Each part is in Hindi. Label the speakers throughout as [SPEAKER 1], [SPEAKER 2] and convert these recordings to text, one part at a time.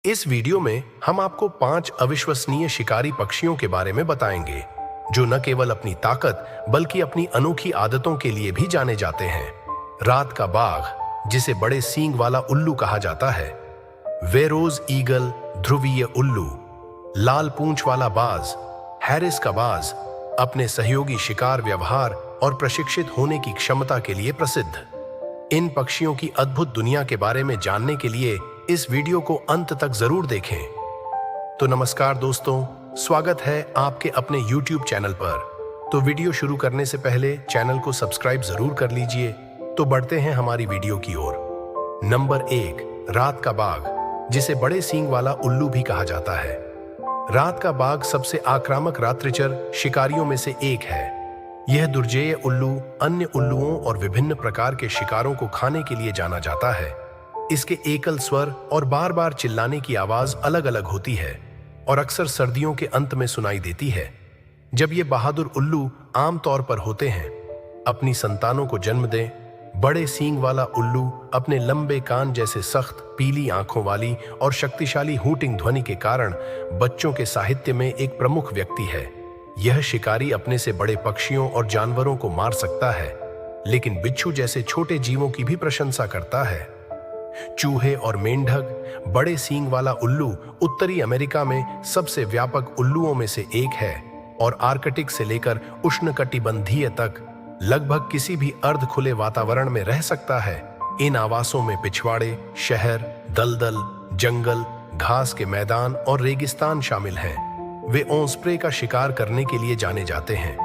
[SPEAKER 1] इस वीडियो में हम आपको 5 अविश्वसनीय शिकारी पक्षियों के बारे में बताएंगे, जो न केवल अपनी ताकत बल्कि अपनी अनोखी आदतों के लिए भी जाने जाते हैं। रात का बाघ, जिसे बड़े सींग वाला उल्लू कहा जाता है। वेरोज ईगल, ध्रुवीय उल्लू। लाल पूंछ वाला बाज, हैरिस का बाज, अपने सहयोगी शिकार व्यवहार और प्रशिक्षित होने की क्षमता के लिए प्रसिद्ध। इन पक्षियों की अद्भुत दुनिया के बारे में जानने के लिए इस वीडियो को अंत तक जरूर देखें। तो नमस्कार दोस्तों, स्वागत है आपके अपने YouTube चैनल पर। तो वीडियो शुरू करने से पहले चैनल को सब्सक्राइब जरूर कर लीजिए। तो बढ़ते हैं हमारी वीडियो की ओर। नंबर 1, रात का बाघ, जिसे बड़े सींग वाला उल्लू भी कहा जाता है। रात का बाघ सबसे आक्रामक रात्रिचर शिकारियों में से एक है। यह दुर्जेय उल्लू अन्य उल्लुओं और विभिन्न प्रकार के शिकारों को खाने के लिए जाना जाता है। इसके एकल स्वर और बार बार चिल्लाने की आवाज अलग अलग होती है और अक्सर सर्दियों के अंत में सुनाई देती है, जब ये बहादुर उल्लू आमतौर पर होते हैं अपनी संतानों को जन्म दें। बड़े सींग वाला उल्लू अपने लंबे कान जैसे सख्त पीली आंखों वाली और शक्तिशाली हूटिंग ध्वनि के कारण बच्चों के साहित्य में एक प्रमुख व्यक्ति है। यह शिकारी अपने से बड़े पक्षियों और जानवरों को मार सकता है, लेकिन बिच्छू जैसे छोटे जीवों की भी प्रशंसा करता है। चूहे और मेंढक। बड़े सींग वाला उल्लू उत्तरी अमेरिका में सबसे व्यापक उल्लुओं में से एक है और आर्कटिक से लेकर उष्णकटिबंधीय तक लगभग किसी भी अर्ध खुले वातावरण में रह सकता है। इन आवासों में पिछवाड़े, शहर, दलदल, जंगल, घास के मैदान और रेगिस्तान शामिल हैं। वे ओस्प्रे का शिकार करने के लिए जाने जाते हैं।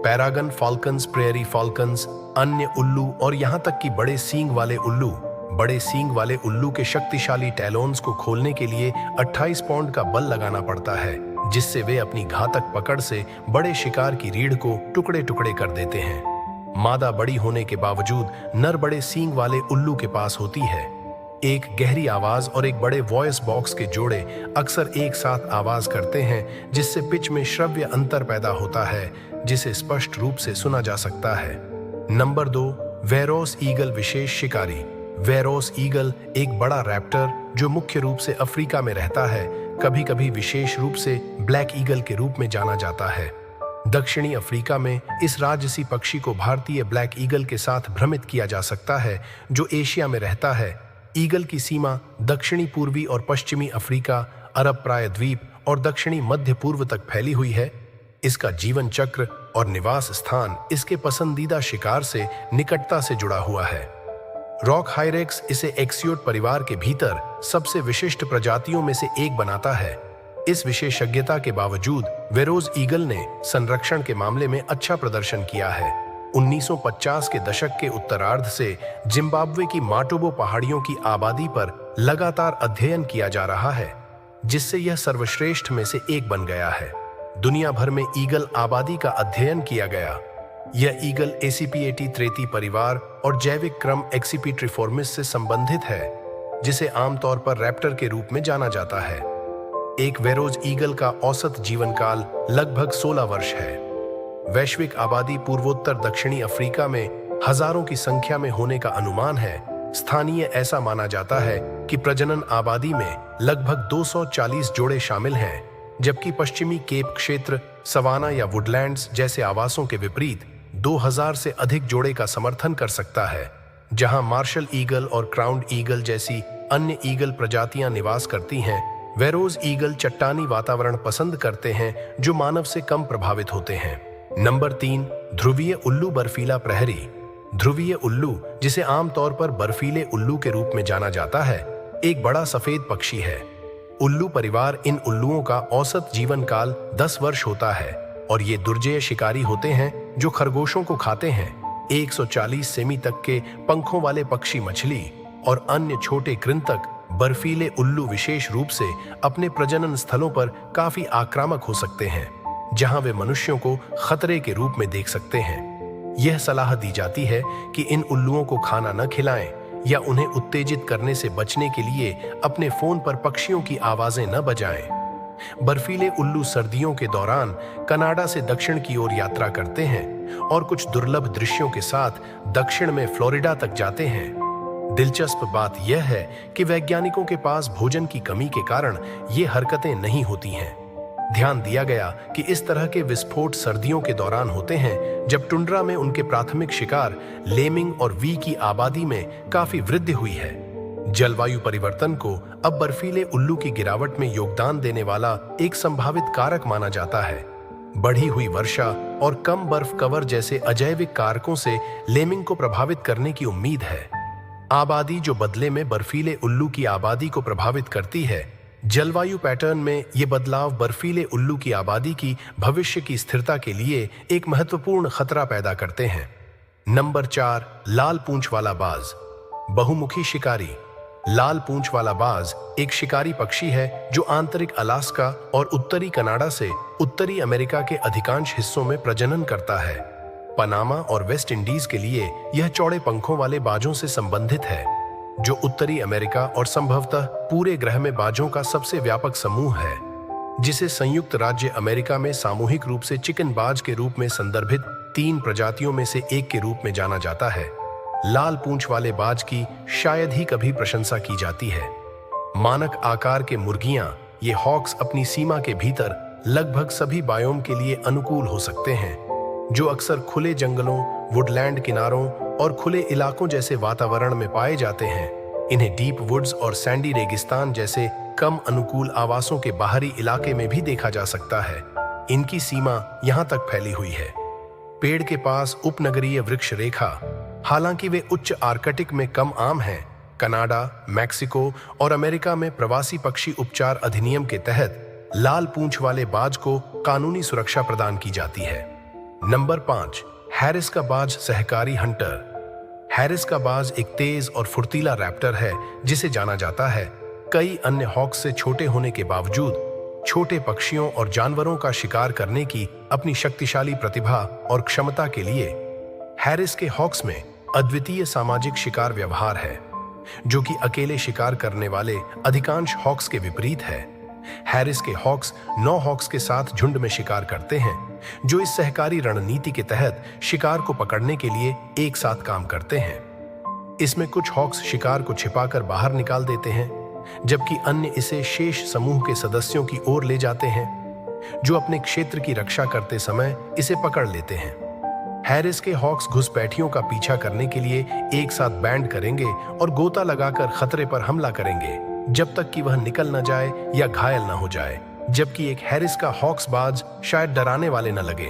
[SPEAKER 1] पैरागन फॉल्कन्स, प्रेयरी फॉल्कन्स, अन्य उल्लू और यहाँ तक कि बड़े सींग वाले उल्लू। बड़े सींग वाले उल्लू के शक्तिशाली टैलोन्स को खोलने के लिए 28 पाउंड का बल लगाना पड़ता है, जिससे वे अपनी घातक पकड़ से बड़े शिकार की रीढ़ को टुकड़े टुकड़े कर देते हैं। मादा बड़ी होने के बावजूद नर बड़े सींग वाले उल्लू के पास होती है। एक गहरी आवाज और एक बड़े वॉइस बॉक्स के जोड़े अक्सर एक साथ आवाज करते हैं, जिससे पिच में श्रव्य अंतर पैदा होता है, जिसे स्पष्ट रूप से सुना जा सकता है। नंबर 2, वेरोस ईगल विशेष शिकारी। वेरोस ईगल एक बड़ा रैप्टर जो मुख्य रूप से अफ्रीका में रहता है, कभी कभी विशेष रूप से ब्लैक ईगल के रूप में जाना जाता है। दक्षिणी अफ्रीका में इस राजसी पक्षी को भारतीय ब्लैक ईगल के साथ भ्रमित किया जा सकता है, जो एशिया में रहता है। ईगल की सीमा दक्षिणी पूर्वी और पश्चिमी अफ्रीका, अरब प्रायद्वीप और दक्षिणी मध्य पूर्व तक फैली हुई है। इसका जीवन चक्र और निवास स्थान इसके पसंदीदा शिकार से निकटता से जुड़ा हुआ है। रॉक हाइरेक्स इसे एक्सियोट परिवार के भीतर सबसे विशिष्ट प्रजातियों में से एक बनाता है। इस विशेषज्ञता के बावजूद वेरोज ईगल ने संरक्षण के मामले में अच्छा प्रदर्शन किया है। 1950 के दशक के उत्तरार्ध से जिम्बाब्वे की माटोबो पहाड़ियों की आबादी पर लगातार अध्ययन किया जा रहा है, जिससे यह सर्वश्रेष्ठ में से एक बन गया है। दुनिया भर में ईगल आबादी का अध्ययन किया गया। यह ईगल एसीपिएटी त्रेती परिवार और जैविक क्रम एक्सीपिट्रिफॉर्मिस से संबंधित है, जिसे आमतौर पर रैप्टर के रूप में जाना जाता है। एक वेरोज ईगल का औसत जीवन काल लगभग 16 वर्ष है। वैश्विक आबादी पूर्वोत्तर दक्षिणी अफ्रीका में हजारों की संख्या में होने का अनुमान है। स्थानीय ऐसा माना जाता है कि प्रजनन आबादी में लगभग 240 जोड़े शामिल हैं, जबकि पश्चिमी केप क्षेत्र, सवाना या वुडलैंड्स जैसे आवासों के विपरीत 2000 से अधिक जोड़े का समर्थन कर सकता है। जहां मार्शल ईगल और क्राउन्ड ईगल जैसी अन्य ईगल प्रजातियां निवास करती हैं, वेरोज ईगल चट्टानी वातावरण पसंद करते हैं जो मानव से कम प्रभावित होते हैं। नंबर 3, ध्रुवीय उल्लू बर्फीला प्रहरी। ध्रुवीय उल्लू, जिसे आमतौर पर बर्फीले उल्लू के रूप में जाना जाता है, एक बड़ा सफेद पक्षी है। उल्लू परिवार इन उल्लुओं का औसत जीवन काल 10 वर्ष होता है और ये दुर्जेय शिकारी होते हैं जो खरगोशों को खाते हैं। 140 सेमी तक के पंखों वाले पक्षी मछली और अन्य छोटे कृंतक बर्फीले उल्लू विशेष रूप से अपने प्रजनन स्थलों पर काफी आक्रामक हो सकते हैं, जहां वे मनुष्यों को खतरे के रूप में देख सकते हैं। यह सलाह दी जाती है कि इन उल्लुओं को खाना न खिलाएं या उन्हें उत्तेजित करने से बचने के लिए अपने फोन पर पक्षियों की आवाजें न बजाएं। बर्फीले उल्लू सर्दियों के दौरान कनाडा से दक्षिण की ओर यात्रा करते हैं और कुछ दुर्लभ दृश्यों के साथ दक्षिण में फ्लोरिडा तक जाते हैं। दिलचस्प बात यह है कि वैज्ञानिकों के पास भोजन की कमी के कारण ये हरकतें नहीं होती हैं। ध्यान दिया गया कि इस तरह के विस्फोट सर्दियों के दौरान होते हैं जब टुंड्रा में उनके प्राथमिक शिकार लेमिंग और वी की आबादी में काफी वृद्धि हुई है। जलवायु परिवर्तन को अब बर्फीले उल्लू की गिरावट में योगदान देने वाला एक संभावित कारक माना जाता है। बढ़ी हुई वर्षा और कम बर्फ कवर जैसे अजैविक कारकों से लेमिंग को प्रभावित करने की उम्मीद है। आबादी जो बदले में बर्फीले उल्लू की आबादी को प्रभावित करती है। जलवायु पैटर्न में ये बदलाव बर्फीले उल्लू की आबादी की भविष्य की स्थिरता के लिए एक महत्वपूर्ण खतरा पैदा करते हैं। नंबर 4, लाल पूंछ वाला बाज। बहुमुखी शिकारी। लाल पूंछ वाला बाज एक शिकारी पक्षी है जो आंतरिक अलास्का और उत्तरी कनाडा से उत्तरी अमेरिका के अधिकांश हिस्सों में प्रजनन करता है। पनामा और वेस्ट इंडीज के लिए यह चौड़े पंखों वाले बाजों से संबंधित है, जो उत्तरी अमेरिका और संभवतः पूरे ग्रह में बाजों का सबसे व्यापक समूह है, जिसे संयुक्त राज्य अमेरिका में सामूहिक रूप से चिकन बाज के रूप में संदर्भित 3 प्रजातियों में से एक के रूप में जाना जाता है। लाल पूंछ वाले बाज की शायद ही कभी प्रशंसा की जाती है। मानक आकार के मुर्गियां, ये हॉक्स अपनी सीमा के भीतर लगभग सभी बायोम के लिए अनुकूल हो सकते हैं, जो अक्सर खुले जंगलों, वुडलैंड किनारों और खुले इलाकों जैसे वातावरण में पाए जाते हैं। इन्हें डीप वुड्स और सैंडी रेगिस्तान जैसे कम अनुकूल आवासों के बाहरी इलाके में भी देखा जा सकता है। इनकी सीमा यहां तक फैली हुई है। पेड़ के पास उपनगरीय वृक्ष रेखा। हालांकि वे उच्च आर्कटिक में कम आम हैं, कनाडा, मैक्सिको और अमेरिका में प्रवासी पक्षी उपचार अधिनियम के तहत लाल पूंछ वाले बाज को कानूनी सुरक्षा प्रदान की जाती है। नंबर 5, हैरिस का बाज सहकारी हंटर। हैरिस का बाज एक तेज और फुर्तीला रैप्टर है जिसे जाना जाता है कई अन्य हॉक्स से छोटे होने के बावजूद छोटे पक्षियों और जानवरों का शिकार करने की अपनी शक्तिशाली प्रतिभा और क्षमता के लिए। हैरिस के हॉक्स में अद्वितीय सामाजिक शिकार व्यवहार है, जो कि अकेले शिकार करने वाले अधिकांश हॉक्स के विपरीत है। हैरिस के हॉक्स 9 हॉक्स के साथ झुंड में शिकार करते हैं, जो इस सहकारी रणनीति के तहत शिकार को पकड़ने के लिए एक साथ काम करते हैं। इसमें कुछ हॉक्स शिकार को छिपाकर बाहर निकाल देते हैं, जबकि अन्य इसे शेष समूह के सदस्यों की ओर ले जाते हैं, जो अपने क्षेत्र की रक्षा करते समय इसे पकड़ लेते हैं। हैरिस के हॉक्स घुसपैठियों का पीछा करने के लिए एक साथ बैंड करेंगे और गोता लगाकर खतरे पर हमला करेंगे जब तक कि वह निकल न जाए या घायल न हो जाए, जबकि एक हैरिस का हॉक्स बाज शायद डराने वाले न लगे।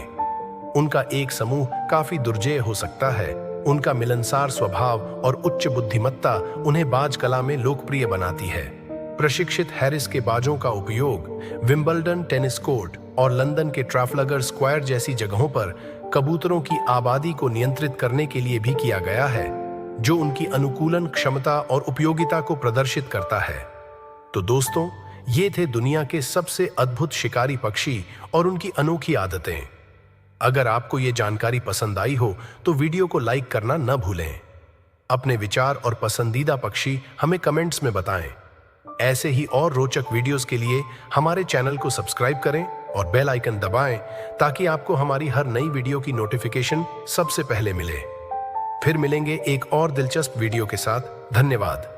[SPEAKER 1] उनका एक समूह काफी दुर्जेय हो सकता है। उनका मिलनसार स्वभाव और उच्च बुद्धिमत्ता उन्हें बाज कला में लोकप्रिय बनाती है। प्रशिक्षित हैरिस के बाजों का उपयोग विंबलडन टेनिस कोर्ट और लंदन के ट्राफलगर स्क्वायर जैसी जगहों पर कबूतरों की आबादी को नियंत्रित करने के लिए भी किया गया है, जो उनकी अनुकूलन क्षमता और उपयोगिता को प्रदर्शित करता है। तो दोस्तों, ये थे दुनिया के सबसे अद्भुत शिकारी पक्षी और उनकी अनोखी आदतें। अगर आपको ये जानकारी पसंद आई हो तो वीडियो को लाइक करना न भूलें। अपने विचार और पसंदीदा पक्षी हमें कमेंट्स में बताएं। ऐसे ही और रोचक वीडियोस के लिए हमारे चैनल को सब्सक्राइब करें और बेल आइकन दबाएं ताकि आपको हमारी हर नई वीडियो की नोटिफिकेशन सबसे पहले मिले। फिर मिलेंगे एक और दिलचस्प वीडियो के साथ। धन्यवाद।